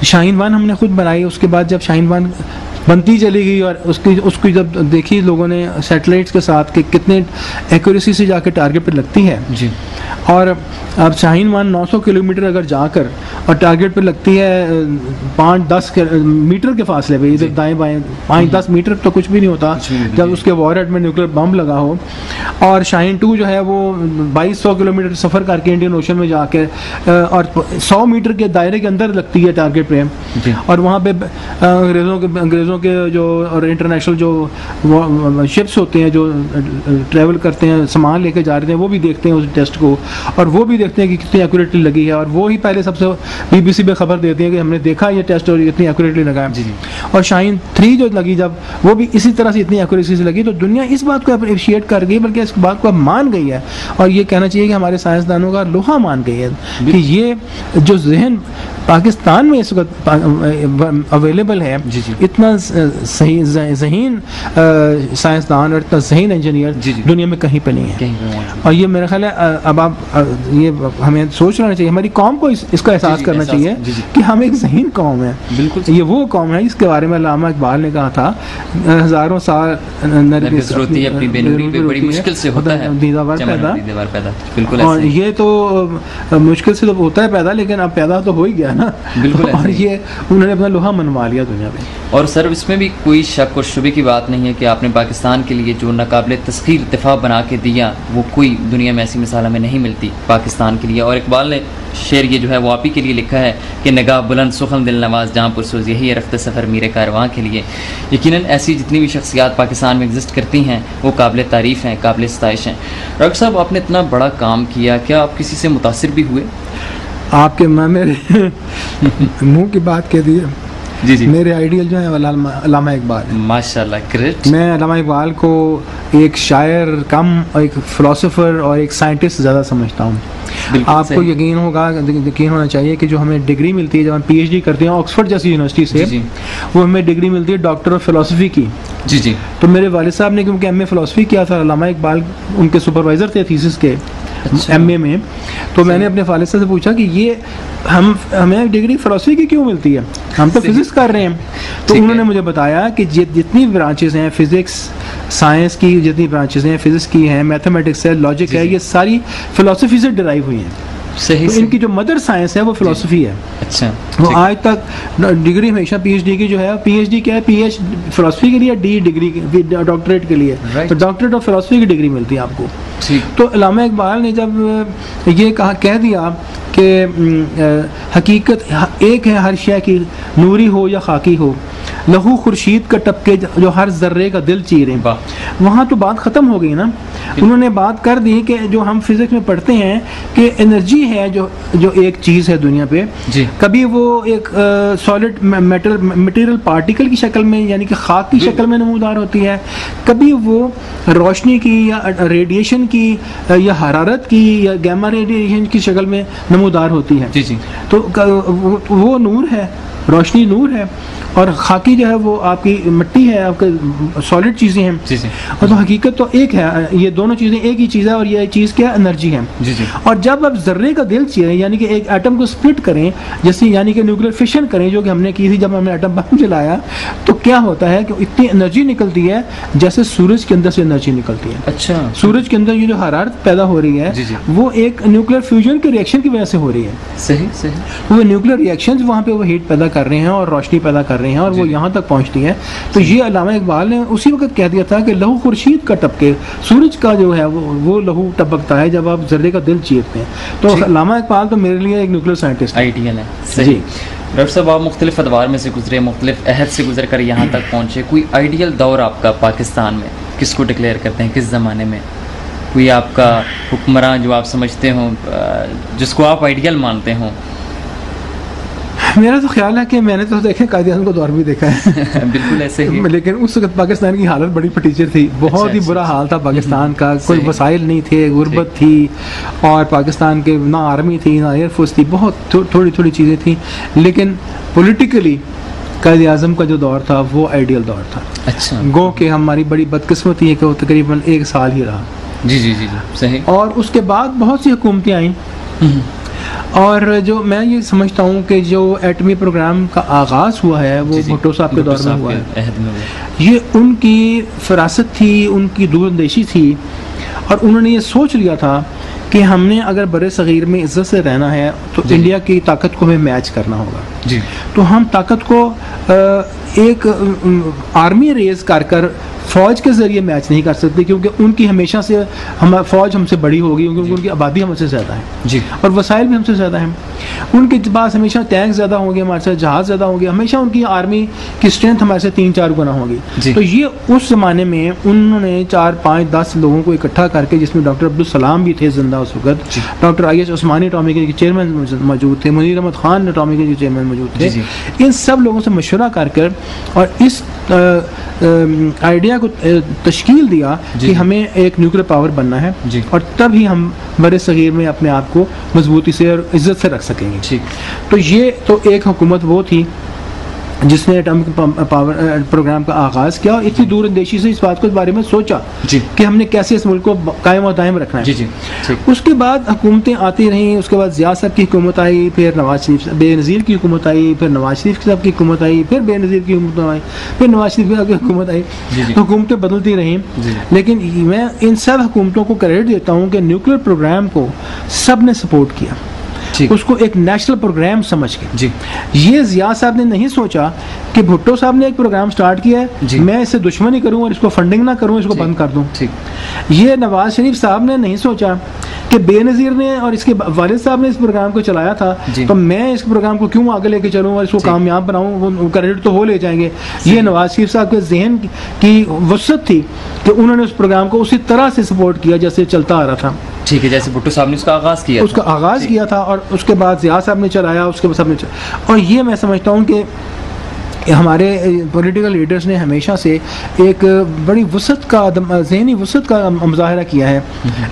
तो शाहीन 1 हमने खुद बनाई, उसके बाद जब शाहीन 1 बनती चली गई और उसकी जब देखी लोगों ने सैटेलाइट्स के साथ कि कितने एक्यूरेसी से जाकर टारगेट पर लगती है जी, और अब शाहीन 1 900 किलोमीटर अगर जाकर और टारगेट पे लगती है 5-10 मीटर के फासले पे, इधर दाएं बाएं 5-10 मीटर तो कुछ भी नहीं होता जब उसके वॉरहेड में न्यूक्लियर बम लगा हो। और शाहीन 2 जो है वो 2200 किलोमीटर सफ़र करके इंडियन ओशन में जाके और 100 मीटर के दायरे के अंदर लगती है टारगेट पे, और वहाँ पे अंग्रेज़ों के जो और इंटरनेशनल जो शिप्स होते हैं जो ट्रैवल करते हैं सामान लेके जा रहे हैं वो भी देखते हैं उस टेस्ट को, और वो भी देखते हैं कि कितनी एक्यूरेटली लगी है, और वो ही पहले सबसे BBC पे खबर देते हैं कि हमने देखा ये टेस्ट और इतनी एक्यूरेटली लगा है। और शाहीन 3 जो लगी जब वो भी इसी तरह से इतनी एक्यूरेसी से लगी, तो दुनिया इस बात को अप्रिशिएट कर गई, बल्कि इस बात को अब मान गई है, और ये कहना चाहिए कि हमारे साइंसदानों का लोहा मान गई है कि ये जो जहन पाकिस्तान में इस वक्त अवेलेबल है, इतना सही जहीन साइंसदान और इतना जहीन इंजीनियर दुनिया में कहीं पे नहीं है। और ये मेरा ख्याल है अब आप ये हमें सोच लेना चाहिए, हमारी कौम को इसका एहसास करना चाहिए कि हम एक जहीन कौम है। बिल्कुल, ये वो कौम है जिसके बारे में अल्लामा इकबाल ने कहा था हज़ारों साल नरगिस रोती अपनी बेनूरी पे बड़ी मुश्किल से होता है दीदार पैदा। बिल्कुल, और ये तो मुश्किल से तो होता है पैदा, लेकिन अब पैदा तो हो ही गया ना। बिल्कुल, और ये उन्होंने अपना लोहा मनवा लिया दुनिया में। और सर इसमें भी कोई शक और शुबे की बात नहीं है कि आपने पाकिस्तान के लिए जो नाकाबिले तस्खीर इत्तेफाक बना के दिया, वो कोई दुनिया में ऐसी मिसाल हमें नहीं मिलती पाकिस्तान के लिए। और इकबाल ने शेर ये जो है वो आप ही के लिए लिखा है कि नगाह बुलंद सुखन दिल नवाज जहाँ पुरसोज यही है रफ्त सफ़र मीरे कारवां के लिए। यकीनन ऐसी जितनी भी शख्सियात पाकिस्तान में एग्जिस्ट करती हैं वो काबिल तारीफ़ हैं, काबिल सताइश हैं। डॉक्टर साहब, आपने इतना बड़ा काम किया, क्या आप किसी से मुतासिर भी हुए? आपके मेरे मुंह की बात कह दी। जी, मेरे आइडियल जो है अल्लामा इकबाल है। माशाल्लाह, ग्रेट। मैं अल्लामा इकबाल को एक शायर कम और एक फ़िलासफ़र और एक साइंटिस्ट ज़्यादा समझता हूँ। आपको यकीन होना चाहिए कि जो हमें डिग्री मिलती है जब हम PhD करते हैं ऑक्सफोर्ड जैसी यूनिवर्सिटी से, वो हमें डिग्री मिलती है डॉक्टर ऑफ फ़िलासफ़ी की। जी। तो मेरे वालिद साहब ने क्योंकि MA फ़िलासफ़ी किया था, अल्लामा इकबाल उनके सुपरवाइज़र थे थीसिस के। अच्छा। MA में तो मैंने अपने वालिद साहब से पूछा कि ये हमें डिग्री फ़िलासफ़ी की क्यों मिलती है, हम तो फिज़िक्स कर रहे हैं। तो उन्होंने मुझे बताया कि जितनी ब्रांचेस हैं फिज़िक्स साइंस की, जितनी ब्रांचेस हैं फिज़िक्स की हैं, मैथमेटिक्स है, लॉजिक है, ये सारी फ़िलासफ़ी से डिराइव हुई हैं। सही, तो इनकी जो मदर साइंस है वो फ़िलासफ़ी है। अच्छा, वो आज तक डिग्री हमेशा PhD की जो है, PhD क्या है, PH फ़िलासफ़ी के लिए, D डिग्री डॉक्टरेट के लिए, तो डॉक्टरेट ऑफ फ़िलासफ़ी की डिग्री मिलती है आपको। तो अल्लामा इकबाल ने जब ये कह दिया कि हकीकत एक है हर शय की, नूरी हो या खाकी हो, लहू खुर्शीद का टपके जो हर जर्रे का दिल चीरे, वहाँ तो बात ख़त्म हो गई ना। उन्होंने बात कर दी कि जो हम फिज़िक्स में पढ़ते हैं कि एनर्जी है जो एक चीज़ है दुनिया पे, कभी वो एक सॉलिड मटेरियल पार्टिकल की शक्ल में यानी कि खाक की शक्ल में नमूदार होती है, कभी वो रोशनी की या रेडिएशन की या हरारत की या गैमा रेडिएशन की शक्ल में नमूदार होती है। जी। तो वो नूर है, रोशनी नूर है, और खाकी जो है वो आपकी मिट्टी है, आपके सॉलिड चीज़ें हैं। जी। और तो हकीकत तो एक है, ये दोनों चीज़ें एक ही चीज़ है, और ये चीज़ क्या, एनर्जी है। जी। और जब आप जर्रे का दिल चीरें यानी कि एक एटम को स्प्लिट करें, जैसे यानी कि न्यूक्लियर फिशन करें जो कि हमने की थी जब हमने एटम बम जलाया, तो क्या होता है कि इतनी एनर्जी निकलती है जैसे सूरज के अंदर से एनर्जी निकलती है। अच्छा। सूरज के अंदर ये जो हरारत पैदा हो रही है, वो एक न्यूक्लियर फ्यूजन के रिएक्शन की वजह से हो रही है। सही। वो न्यूक्लियर रिएक्शन वहाँ पे वो हीट पैदा कर रहे हैं और रोशनी पैदा कर रहे हैं, और वो यहाँ तक पहुँचती है। तो ये अल्लामा इकबाल ने उसी वक्त कह दिया था कि लहू खुर्शीद का टपके, सूरज का जो है वो लहू टपकता है जब आप जर्रे का दिल चीरते हैं। तो अल्लामा इकबाल तो मेरे लिए एक न्यूक्लियर साइंटिस्ट आइडियल है। सही। डॉक्टर साहब, आप मुख्तलिफ अदवार में से गुजरे, मुख्तलिफ अहद से गुजर कर यहाँ तक पहुँचे, कोई आइडियल दौर आपका पाकिस्तान में किसको डिक्लेयर करते हैं, किस ज़माने में? कोई आपका हुक्मरान जो आप समझते हों, जिसको आप आइडियल मानते हों? मेरा तो ख्याल है कि मैंने तो देखे कायद-ए-आज़म का दौर भी देखा है। बिल्कुल ऐसे ही। लेकिन उस वक्त पाकिस्तान की हालत बड़ी फटीचर थी, बहुत ही बुरा हाल था पाकिस्तान का, कोई वसाइल नहीं थे, गुर्बत थी, और पाकिस्तान के ना आर्मी थी ना एयरफोर्स थी, बहुत थोड़ी थोड़ी चीज़ें थी। लेकिन पॉलिटिकली कायद-ए-आज़म का जो दौर था वो आइडियल दौर था। अच्छा। गो कि हमारी बड़ी बदकिस्मती है कि वो तकरीबन 1 साल ही रहा। जी। सही। और उसके बाद बहुत सी हुकूमतें आईं, और जो मैं ये समझता हूँ कि जो एटमी प्रोग्राम का आगाज़ हुआ है वो भुट्टो साहब के दौर में हुआ है। ये उनकी फरासत थी, उनकी दूरंदेशी थी, और उन्होंने ये सोच लिया था कि हमने अगर बड़े सग़ीर में इज़्ज़त से रहना है तो इंडिया की ताकत को हमें मैच करना होगा जी। तो हम ताकत को एक आर्मी रेज कर फ़ौज के ज़रिए मैच नहीं कर सकते, क्योंकि उनकी हमेशा से हम फ़ौज हमसे बड़ी होगी, क्योंकि उनकी आबादी हमसे ज़्यादा है जी, और वसाइल भी हमसे ज़्यादा हैं। उनके पास हमेशा टैंक ज़्यादा होंगे, हमारे साथ जहाज़ ज़्यादा होंगे, हमेशा उनकी आर्मी की स्ट्रेंथ हमारे से 3-4 गुना होगी। तो ये उस ज़माने में उन्होंने 4, 5, 10 लोगों को इकट्ठा करके, जिसमें डॉक्टर अब्दुल सलाम भी थे ज़िंदा उस वक्त, डॉक्टर IS उस्मानी अटॉमिक के चेयरमैन मौजूद थे, मुनीर अहमद खान अटॉमिक के चेयरमैन मौजूद थे, इन सब लोगों से मशवरा कर और इस आइडिया को तश्कील दिया कि हमें एक न्यूक्लियर पावर बनना है, और तब ही हम बड़े सग़ीर में अपने आप को मजबूती से और इज्जत से रख सकेंगे। तो ये तो एक हुकूमत वो थी जिसने एटॉमिक पावर प्रोग्राम का आगाज़ किया, और इतनी दूरंदेशी से इस बात को बारे में सोचा कि हमने कैसे इस मुल्क को कायम और दायम रखना है। उसके बाद हुकूमतें आती रहीं, उसके बाद ज़िया साहब की हुकूमत आई, फिर नवाज शरीफ बेनज़ीर की हुकूमत आई, फिर नवाज शरीफ साहब की हुकूमत आई, फिर बेनज़ीर की हुकूमत आई, फिर नवाज शरीफ साहब की हुकूमत आई। हुकूमतें बदलती रहीं, लेकिन मैं इन सब हुकूमतों को क्रेडिट देता हूँ कि न्यूक्लियर प्रोग्राम को सब ने सपोर्ट किया, उसको एक नेशनल प्रोग्राम समझ के। ये ज़िया साहब ने नहीं सोचा कि भुट्टो साहब ने एक प्रोग्राम स्टार्ट किया है, मैं इससे दुश्मनी करूं और इसको फंडिंग ना करूं, इसको बंद कर दूं। ये नवाज शरीफ साहब ने नहीं सोचा कि बेनज़ीर ने और इसके वालिद साहब ने इस प्रोग्राम को चलाया था, तो मैं इस प्रोग्राम को क्यों आगे लेके चलूं और इसको कामयाब बनाऊं, वो क्रेडिट तो वो ले जाएंगे। ये नवाज शरीफ साहब के जहन की वसअत थी कि उन्होंने उस प्रोग्राम को उसी तरह से सपोर्ट किया जैसे चलता आ रहा था। ठीक है, जैसे भुट्टो साहब ने उसका आगाज़ किया था, और उसके बाद ज़िया साहब ने चलाया, उसके बाद सबने और ये मैं समझता हूँ कि हमारे पॉलिटिकल लीडर्स ने हमेशा से एक बड़ी वसअत का, ज़हनी वसअत का मुज़ाहरा किया है।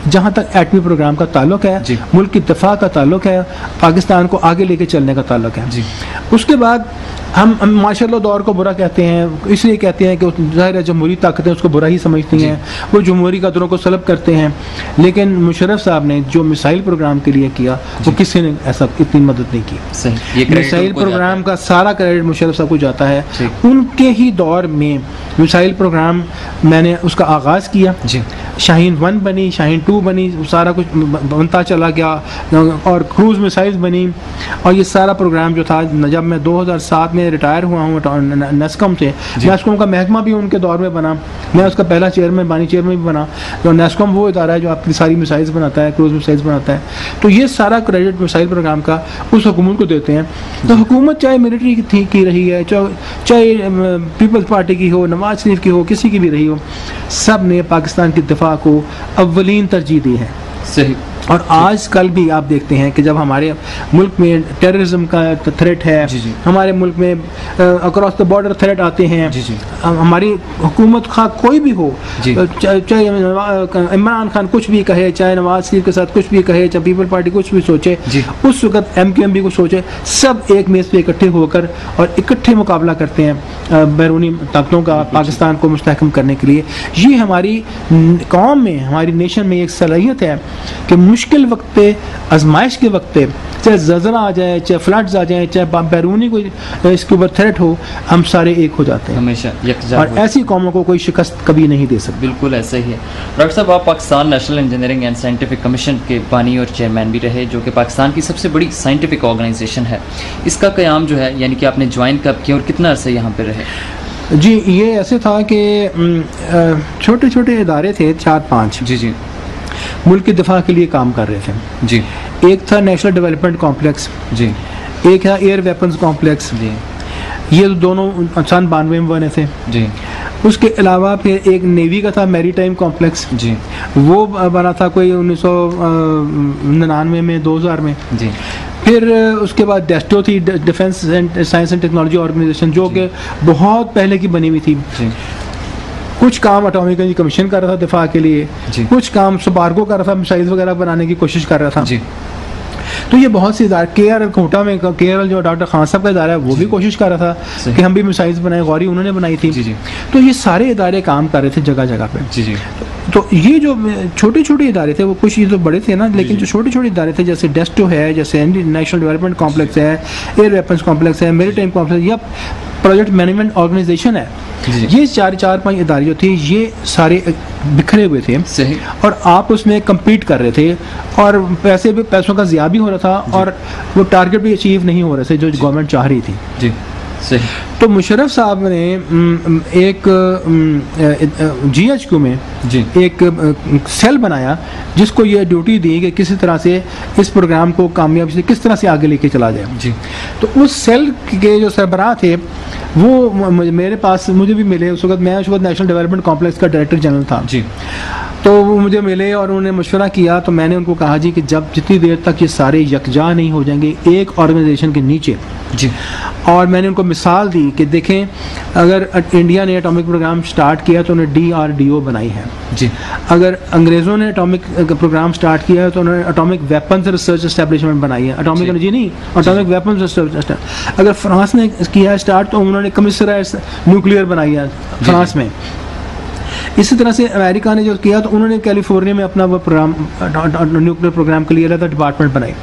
जहाँ तक एटमी प्रोग्राम का ताल्लुक है, मुल्क की दफ़ा का ताल्लुक है, पाकिस्तान को आगे लेके चलने का ताल्लुक है। उसके बाद हम माशाअल्लाह दौर को बुरा कहते हैं, इसलिए कहते हैं कि ज़ाहिर है जमहूरी ताकतें उसको बुरा ही समझती हैं, वो जमहूरी कदरों को सलब करते हैं। लेकिन मुशर्रफ साहब ने जो मिसाइल प्रोग्राम के लिए किया, वो किसी ने ऐसा इतनी मदद नहीं की। मिसाइल प्रोग्राम का सारा क्रेडिट मुशर्रफ साहब को जाता है। उनके ही दौर में मिसाइल प्रोग्राम मैंने उसका आगाज़ किया, शाहीन 1 बनी, शाहीन 2 बनी, सारा कुछ बनता चला गया, और क्रूज़ मिसाइल्स बनी, और ये सारा प्रोग्राम जो था, जब मैं 2007 में रिटायर हुआ हूँ नेस्कॉम से, नेस्कॉम का महकमा भी उनके दौर में बना, मैं उसका पहला चेयरमैन भी बना। तो नेस्कॉम वो इदारा है जो आपकी सारी मिसाइल्स बनाता है, क्रूज़ मिसाइल्स बनाता है। तो ये सारा क्रेडिट मिसाइल प्रोग्राम का उस हुकूमत को देते हैं। तो हुकूमत चाहे मिलिट्री की रही है, चाहे पीपल्स पार्टी की हो, नवाज शरीफ की हो, किसी की भी रही हो, सब ने पाकिस्तान की दिफा को अव्वलीन तरजीह दी है। सही। और आज कल भी आप देखते हैं कि जब हमारे मुल्क में टेररिज्म का थ्रेट है, हमारे मुल्क में अक्रॉस द बॉर्डर थ्रेट आते हैं, हमारी हुकूमत खा कोई भी हो, चाहे इमरान खान कुछ भी कहे, चाहे नवाज शरीफ के साथ कुछ भी कहे, चाहे पीपल पार्टी कुछ भी सोचे, उस वक्त MQM को सोचे, सब एक मेज़ पे इकट्ठे होकर और इकट्ठे मुकाबला करते हैं बैरूनी ताकतों का, पाकिस्तान को मुस्तहकम करने के लिए। ये हमारी कौम में, हमारी नेशन में एक सलाहियत है कि मुश्किल वक्त पे, आजमाइश के वक्त पे, चाहे ज़लज़ला आ जाए, चाहे फ्लड्स आ जाए, चाहे बैरूनी कोई इसके ऊपर थ्रेट हो, हम सारे एक हो जाते हैं हमेशा, और ऐसी कौमों को कोई शिकस्त कभी नहीं दे सकती। बिल्कुल ऐसा ही है। डॉक्टर साहब, आप Pakistan national engineering and scientific commission के बानी और चेयरमैन भी रहे, जो कि पाकिस्तान की सबसे बड़ी साइंटिफिक ऑर्गेनाइजेशन है। इसका क़याम जो है, यानी कि आपने ज्वाइन कब किया और कितना अर्सा यहाँ पर रहे? जी, ये ऐसे था कि छोटे छोटे इदारे थे, 4-5 जी मुल्क की दिफा के लिए काम कर रहे थे जी। एक था नेशनल डेवलपमेंट कॉम्प्लेक्स जी, एक था एयर वेपन्स कॉम्प्लेक्स जी। ये दोनों सन 92 में बने थे जी। उसके अलावा फिर एक नेवी का था मैरीटाइम कॉम्प्लेक्स जी, वो बना था कोई 1999 में, 2000 में जी। फिर उसके बाद डेस्टो थी, defence and science and technology organisation, जो कि बहुत पहले की बनी हुई थी जी। कुछ काम एटॉमिक एनर्जी कमीशन कर रहा था दिफा के लिए, कुछ काम स्पार्को कर रहा था, मिसाइल्स वगैरह बनाने की कोशिश कर रहा था जी। तो ये बहुत सी इदारे, KRL कोटा में, KRL जो डॉक्टर खान साहब का इदारा है, वो भी कोशिश कर रहा था कि हम भी मिसाइल्स बनाए, गौरी उन्होंने बनाई थी जी। तो ये सारे इदारे काम कर रहे थे जगह जगह पे जी। तो ये जो छोटे छोटे इदारे थे, वो कुछ ये तो बड़े थे ना, लेकिन जो छोटे छोटे इदारे थे जैसे डेस्टो है, जैसे नेशनल डेवलपमेंट कॉम्प्लेक्स है, एयर वेपन्स कॉम्प्लेक्स है, मेरीटाइम कॉम्प्लेक्स या प्रोजेक्ट मैनेजमेंट ऑर्गेनाइजेशन है, ये चार पांच इदारे जो थे ये सारे बिखरे हुए थे। सही। और आप उसमें कम्पीट कर रहे थे और पैसों का ज़िया भी हो रहा था और वो टारगेट भी अचीव नहीं हो रहे थे जो गवर्नमेंट चाह रही थी। जी सही। तो मुशर्रफ साहब ने एक GHQ में जी एक सेल बनाया जिसको ये ड्यूटी दी कि किसी तरह से इस प्रोग्राम को कामयाबी से किस तरह से आगे लेके चला जाए। जी। तो उस सेल के जो सरबराह थे वो मेरे पास मुझे भी मिले। उस वक्त नेशनल डेवलपमेंट कॉम्प्लेक्स का डायरेक्टर जनरल था। जी। तो वो मुझे मिले और उन्होंने मशवरा किया। तो मैंने उनको कहा जी कि जब जितनी देर तक ये सारे यकजा नहीं हो जाएंगे एक ऑर्गेनाइजेशन के नीचे। जी। और मैंने उनको मिसाल दी कि देखें, अगर इंडिया ने एटॉमिक प्रोग्राम स्टार्ट किया तो उन्होंने DRDO बनाई है। जी। अगर अंग्रेज़ों ने एटॉमिक प्रोग्राम स्टार्ट किया है तो उन्होंने एटॉमिक वेपन्स रिसर्च एस्टेब्लिशमेंट बनाई है। एटॉमिक एनर्जी नहीं, एटॉमिक वेपन्स रिसर्च। अगर फ्रांस ने किया है स्टार्ट तो उन्होंने कमिश्नर न्यूक्लियर बनाई है फ्रांस में। इसी तरह से अमेरिका ने जो किया तो उन्होंने कैलिफोर्निया में अपना वो प्रोग्राम न्यूक्लियर प्रोग्राम के लिए अलग डिपार्टमेंट बनाई।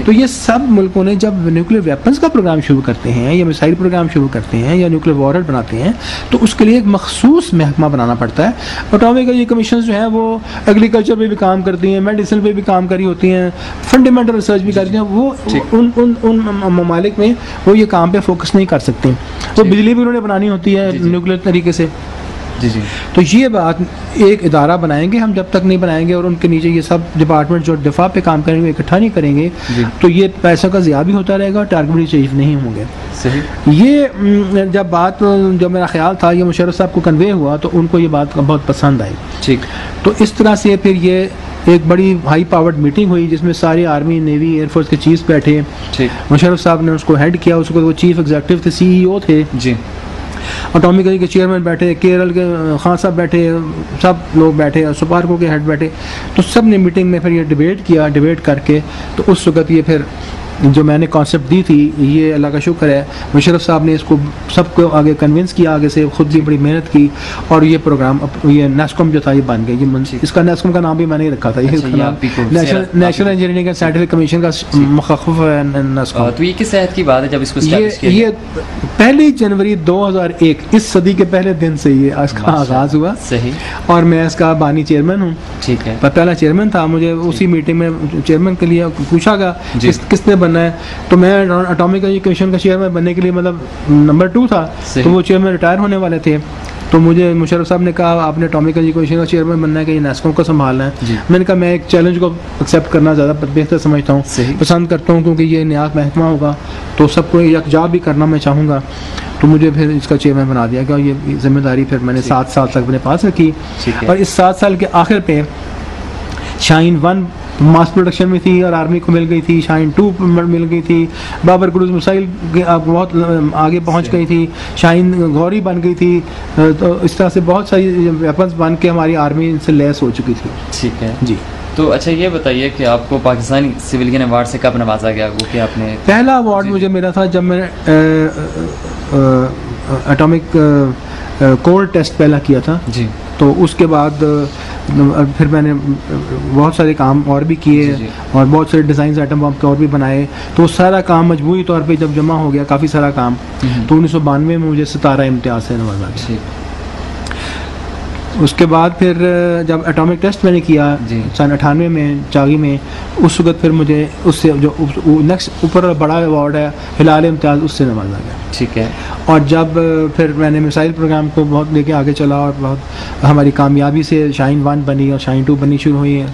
तो ये सब मुल्कों ने जब न्यूक्लियर वेपन्स का प्रोग्राम शुरू करते हैं या मिसाइल प्रोग्राम शुरू करते हैं या न्यूक्लियर वॉरहेड बनाते हैं तो उसके लिए एक मखसूस महकमा बनाना पड़ता है। एटॉमिक एनर्जी कमीशन जो है वो एग्रीकल्चर पे भी काम करती हैं, मेडिसिन पे भी काम करी होती हैं, फंडामेंटल रिसर्च भी करती हैं। वो उन ममालिक में वो ये काम पे फोकस नहीं कर सकते। तो बिजली भी उन्होंने बनानी होती है न्यूक्लियर तरीके से। जी जी। तो ये बात एक इदारा बनाएंगे हम, जब तक नहीं बनाएंगे और उनके नीचे ये सब डिपार्टमेंट जो दिफा पे काम करेंगे इकट्ठा नहीं करेंगे तो ये पैसों का ज़िया भी होता रहेगा और टारगेट भी अचीव नहीं होंगे। सही। ये जब मेरा ख्याल था ये मुशर्रफ साहब को कन्वे हुआ तो उनको ये बात बहुत पसंद आई। ठीक। तो इस तरह से फिर ये एक बड़ी हाई पावर्ड मीटिंग हुई जिसमें सारे आर्मी, नेवी, एयरफोर्स के चीफ बैठे। मुशर्रफ साहब ने उसको हेड किया, उसको वो चीफ एग्जीक्यूटिव थे, CEO थे। जी। एटॉमिक एनर्जी के चेयरमैन बैठे, केरल के खान साहब बैठे, सब लोग बैठे और सुपार्को के हेड बैठे। तो सब ने मीटिंग में फिर ये डिबेट किया। डिबेट करके तो उस वक्त ये फिर जो मैंने कॉन्सेप्ट दी थी, ये अल्लाह का शुक्र है मुशर्रफ साहब ने इसको सबको आगे कन्विंस किया, आगे से खुद भी बड़ी मेहनत की और ये प्रोग्राम ये नेस्कॉम जो था ये बन गया। ये इसका नेस्कॉम का नाम भी मैंने ही रखा था। ये national engineering and scientific commission का मुखफ़फ़ है नेस्कॉम। तो ये किस सेहत की बात है जब इसको ये 1 जनवरी 2001 इस सदी के पहले दिन से ये इसका आगाज़ हुआ। सही। और मैं इसका बानी चेयरमैन हूँ। ठीक है। पहला चेयरमैन था। मुझे उसी मीटिंग में चेयरमैन के लिए पूछा गया किसने बनना है, तो मैं एटॉमिक एनर्जी कमीशन का चेयरमैन बनने के लिए मतलब नंबर 2 था। तो वो चेयरमैन रिटायर होने वाले थे। तो मुझे मुशर्रफ साहब ने कहा आपने एटॉमिक एनर्जी कमीशन का चेयरमैन बनना है कि नेस्कॉम को संभालना है। मैंने कहा मैं एक चैलेंज को एक्सेप्ट करना ज़्यादा बेहतर समझता हूँ, पसंद करता हूँ, क्योंकि ये नया महकमा होगा तो सबको यकजा भी करना मैं चाहूँगा। तो मुझे फिर इसका चेयरमैन बना दिया गया। ये जिम्मेदारी फिर मैंने 7 साल तक अपने पास रखी। और इस 7 साल के आखिर पे शाहीन 1 मास प्रोडक्शन में थी और आर्मी को मिल गई थी, शाहीन 2 मिल गई थी, बाबर क्रूज मिसाइल बहुत आगे पहुंच गई थी, शाहीन गौरी बन गई थी। तो इस तरह से बहुत सारी वेपन्स बन के हमारी आर्मी इनसे लैस हो चुकी थी। ठीक है जी। तो अच्छा ये बताइए कि आपको पाकिस्तानी सिविलियन अवार्ड से कब नवाजा गया? वो कि आपने पहला अवार्ड मुझे मिला था जब मैंने एटॉमिक कोर टेस्ट पहला किया था जी। तो उसके बाद फिर मैंने बहुत सारे काम और भी किए और बहुत सारे डिज़ाइन एटम बम के और भी बनाए। तो सारा काम मजबूरी तौर पे जब जमा हो गया काफ़ी सारा काम, तो 1992 में मुझे 17 इम्तियाज़ से नवाजा गया। उसके बाद फिर जब एटॉमिक टेस्ट मैंने किया सन 98 में चागी में, उस वक्त फिर मुझे उससे जो नेक्स्ट ऊपर बड़ा अवार्ड है हिलाल इम्तियाज़, उससे नवाजा गया। ठीक है। और जब फिर मैंने मिसाइल प्रोग्राम को बहुत लेके आगे चला और बहुत हमारी कामयाबी से शाहीन 1 बनी और शाहीन 2 बननी शुरू हुई है,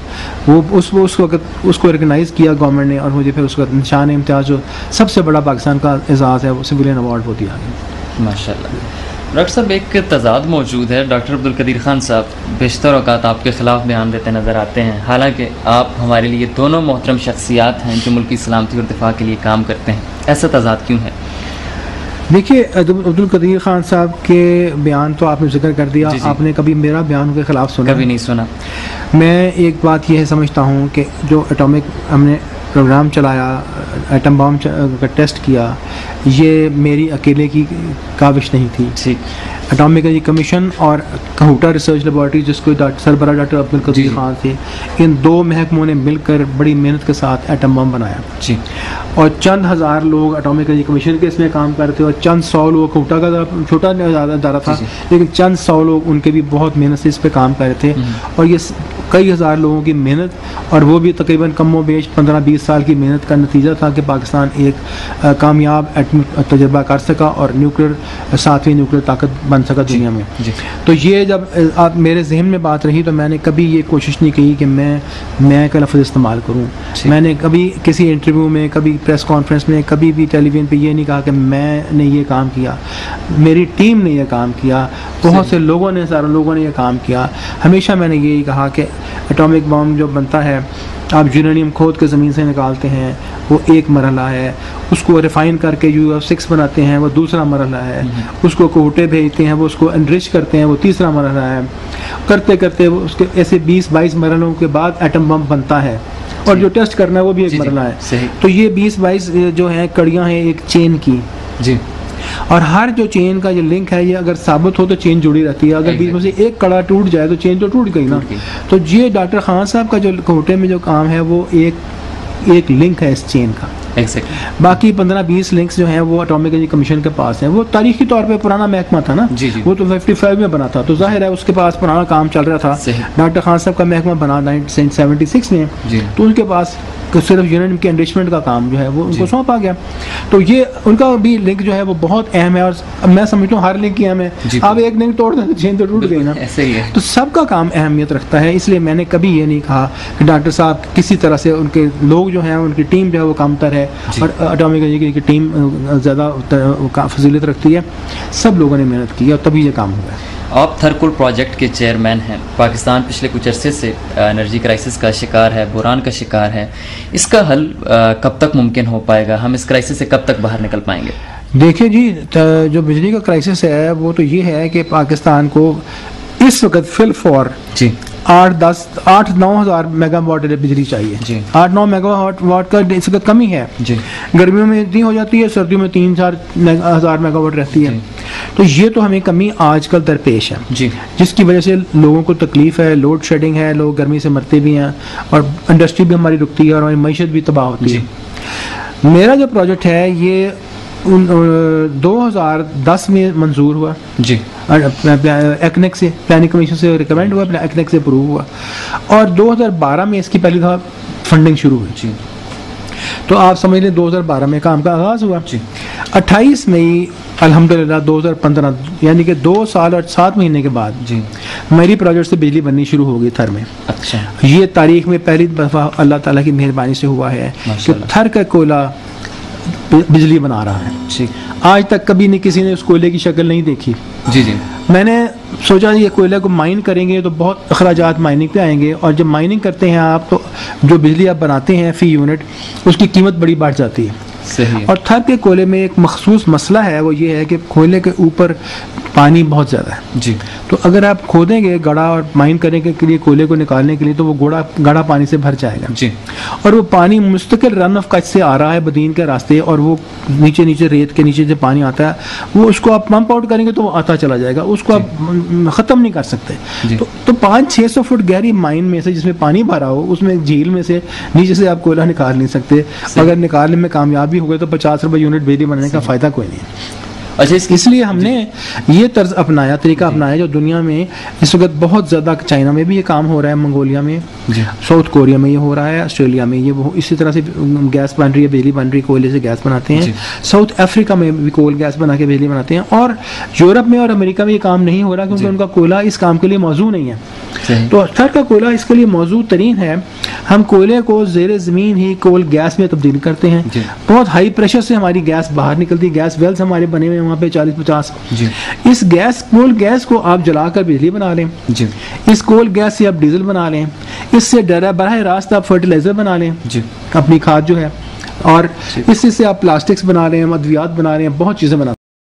वो उस वक्त उसको रिकगनाइज़ किया गवर्नमेंट ने और मुझे फिर उस वक्त निशान इम्तियाज़ जो सबसे बड़ा पाकिस्तान का एजाज़ है वो सिविलियन अवार्ड वो दिया गया। माशाल्लाह। डॉक्टर साहब एक तजाद मौजूद है। डॉक्टर अब्दुल कदीर खान साहब बेशतर औकात आपके ख़िलाफ़ बयान देते नज़र आते हैं, हालांकि आप हमारे लिए दोनों मोहतरम शख्सियात हैं जो मुल्क की सलामती और दिफा के लिए काम करते हैं। ऐसा तजाद क्यों है? देखिए, अब्दुल कदीर खान साहब के बयान तो आपने जिक्र कर दिया। आपने कभी मेरा बयान उनके ख़िलाफ़ सुना? कभी नहीं सुना। मैं एक बात यह समझता हूँ कि जो एटॉमिक हमने प्रोग्राम चलाया, एटम बम का टेस्ट किया, ये मेरी अकेले की काविश नहीं थी। एटॉमिक एनर्जी कमीशन और कहूटा रिसर्च लेबॉर्ट्री, जिसको सरबराह डॉक्टर अब्दुल कदीर खान थे, इन दो महकमों ने मिलकर बड़ी मेहनत के साथ एटम बम बनाया जी। और चंद हज़ार लोग एटॉमिक एनर्जी कमीशन के इसमें काम करते और चंद 100 लोग, कहूटा का छोटा इदारा था लेकिन चंद 100 लोग उनके भी बहुत मेहनत से इस पर काम कर रहे थे। और ये कई हज़ार लोगों की मेहनत, और वो भी तकरीबन कम व बेश 15-20 साल की मेहनत का नतीजा था कि पाकिस्तान एक कामयाब एटमिक तजर्बा कर सका और न्यूक्लियर 7वीं न्यूक्लियर ताकत बन सका दुनिया में। तो ये जब आप मेरे जहन में बात रही तो मैंने कभी ये कोशिश नहीं की कि मैं का लफ्ज़ इस्तेमाल करूँ। मैंने कभी किसी इंटरव्यू में, कभी प्रेस कॉन्फ्रेंस में, कभी भी टेलीविज़न पे ये नहीं कहा कि मैंने ये काम किया, मेरी टीम ने ये काम किया, बहुत से लोगों ने, सारे लोगों ने ये काम किया। हमेशा मैंने यही कहा कि एटॉमिक बम जो बनता है, आप यूरेनियम खोद के ज़मीन से निकालते हैं, वो एक मरहला है, उसको रिफ़ाइन करके UF6 बनाते हैं, वो दूसरा मरहला है, उसको कोटे भेजते हैं, वो उसको एनरिच करते हैं, वो तीसरा मरहला है। करते करते वो उसके ऐसे 20-22 मरहलों के बाद एटम बम बनता है, और जो टेस्ट करना है वो भी एक मरहला है। तो ये 20-22 जो हैं कड़ियाँ हैं एक चेन की जी, और हर जो चेन का जो लिंक है ये अगर साबित हो तो चेन जुड़ी रहती है, अगर बीच में से एक कड़ा टूट जाए तो चेन तो टूट गई ना। तो ये डॉक्टर खान साहब का जो कोटे में जो काम है वो एक लिंक है इस चेन का। बाकी 15-20 लिंक्स जो हैं वो एटॉमिक एनर्जी कमीशन के पास हैं। वो तारीखी तौर पे पुराना महकमा था ना जी। वो तो 55 में बना था, तो जाहिर है उसके पास पुराना काम चल रहा था। डॉक्टर खान साहब का महकमा बना 1976 में, तो उनके पास सिर्फ यूरेनियम के एनरिचमेंट का काम जो है वो उनको सौंपा गया। तो ये उनका भी लिंक जो है वो बहुत अहम है, और मैं समझता हूँ हर लिंक की अहम है। आप एक लिंक तोड़ दें तो चेन तो टूट गई ना, ऐसे ही है। तो सबका काम अहमियत रखता है, इसलिए मैंने कभी ये नहीं कहा कि डॉक्टर साहब किसी तरह से, उनके लोग जो हैं, उनकी टीम जो है वो कमतर है और एटॉमिक एनर्जी की टीम ज़्यादा फजीलत रखती है। सब लोगों ने मेहनत की है और तभी ये काम हुआ है। आप थरकुल प्रोजेक्ट के चेयरमैन हैं। पाकिस्तान पिछले कुछ अरसे से एनर्जी क्राइसिस का शिकार है, बुरान का शिकार है। इसका हल कब तक मुमकिन हो पाएगा? हम इस क्राइसिस से कब तक बाहर निकल पाएंगे? देखिए जी, जो बिजली का क्राइसिस है वो तो ये है कि पाकिस्तान को इस वक्त फिल फॉर जी 8-9 हज़ार मेगावाट बिजली चाहिए। 8-9 मेगावाट का इस वक्त कमी है जी। गर्मियों में इतनी हो जाती है, सर्दियों में 3-4 हज़ार मेगावाट रहती है। तो ये तो हमें कमी आजकल दरपेश है जी, जिसकी वजह से लोगों को तकलीफ है, लोड शेडिंग है, लोग गर्मी से मरते भी हैं, और इंडस्ट्री भी हमारी रुकती है और हमारी मईशत भी तबाह होती है। मेरा जो प्रोजेक्ट है ये 2010 में मंजूर हुआ जी, एक्नेक से, प्लानिंग कमीशन से रिकमेंड हुआ, एक्नेक से अप्रूव हुआ, और 2012 में इसकी पहली दफ़ा फंडिंग शुरू हुई जी। तो आप समझ लें 2012 में काम का आगाज़ हुआ जी। 28 मई अल्हम्दुलिल्लाह 2015 यानी कि 2 साल और 7 महीने के बाद जी मेरी प्रोजेक्ट से बिजली बननी शुरू हो गई थर में। अच्छा, ये तारीख में पहली दफ़ा अल्लाह ताला की मेहरबानी से हुआ है कि थर का कोयला बिजली बना रहा है जी। आज तक कभी नहीं किसी ने उस कोयले की शक्ल नहीं देखी जी जी। मैंने सोचा ये कोयले को माइन करेंगे तो बहुत अखराजात माइनिंग पे आएंगे, और जब माइनिंग करते हैं आप तो जो बिजली आप बनाते हैं फी यूनिट उसकी कीमत बड़ी बढ़ जाती है। सही है। और थर के कोयले में एक मखसूस मसला है, वो ये है कि कोयले के ऊपर पानी बहुत ज़्यादा है जी। तो अगर आप खोदेंगे गड़ा और माइन करने के लिए कोयले को निकालने के लिए तो वो गड़ा पानी से भर जाएगा जी, और वो पानी मुस्तकिल रन ऑफ कच से आ रहा है बदीन के रास्ते, और वो नीचे रेत के नीचे से पानी आता है, वो उसको आप पंप आउट करेंगे तो वो आता चला जाएगा, उसको आप ख़त्म नहीं कर सकते। तो 500-600 फुट गहरी माइन में से जिसमें पानी भरा हो, उसमें झील में से नीचे से आप कोयला निकाल नहीं सकते। अगर निकालने में कामयाब भी हो गए तो 50 रुपये यूनिट बिजली बनाने का फ़ायदा कोई नहीं है। अच्छा, इसलिए हमने ये तर्ज अपनाया, तरीका अपनाया जो दुनिया में इस वक्त बहुत ज़्यादा, चाइना में भी ये काम हो रहा है, मंगोलिया में, साउथ कोरिया में ये हो रहा है, ऑस्ट्रेलिया में ये इसी तरह से गैस बन रही है, बिजली बन रही है, कोयले से गैस बनाते हैं। साउथ अफ्रीका में भी कोल गैस बना के बिजली बनाते हैं, और यूरोप में और अमेरिका में ये काम नहीं हो रहा क्योंकि उनका कोयला इस काम के लिए मौजू नहीं है। तो थर का कोयला इसके लिए मौजू तरीन है। हम कोयले को ज़ेरे ज़मीन ही कोल गैस में तब्दील करते हैं, बहुत हाई प्रेशर से हमारी गैस बाहर निकलती है, गैस वेल्स हमारे बने हुए वहाँ पे 40-50। इस कोल गैस को आप जलाकर बिजली बना लें जी। इस कोल गैस से आप डीजल बना लें, इससे बराह रास्त आप फर्टिलाइजर बना लें जी, अपनी खाद जो है, और इससे आप प्लास्टिक्स बना लें, अद्वियात बना लें, बहुत चीज़ें बना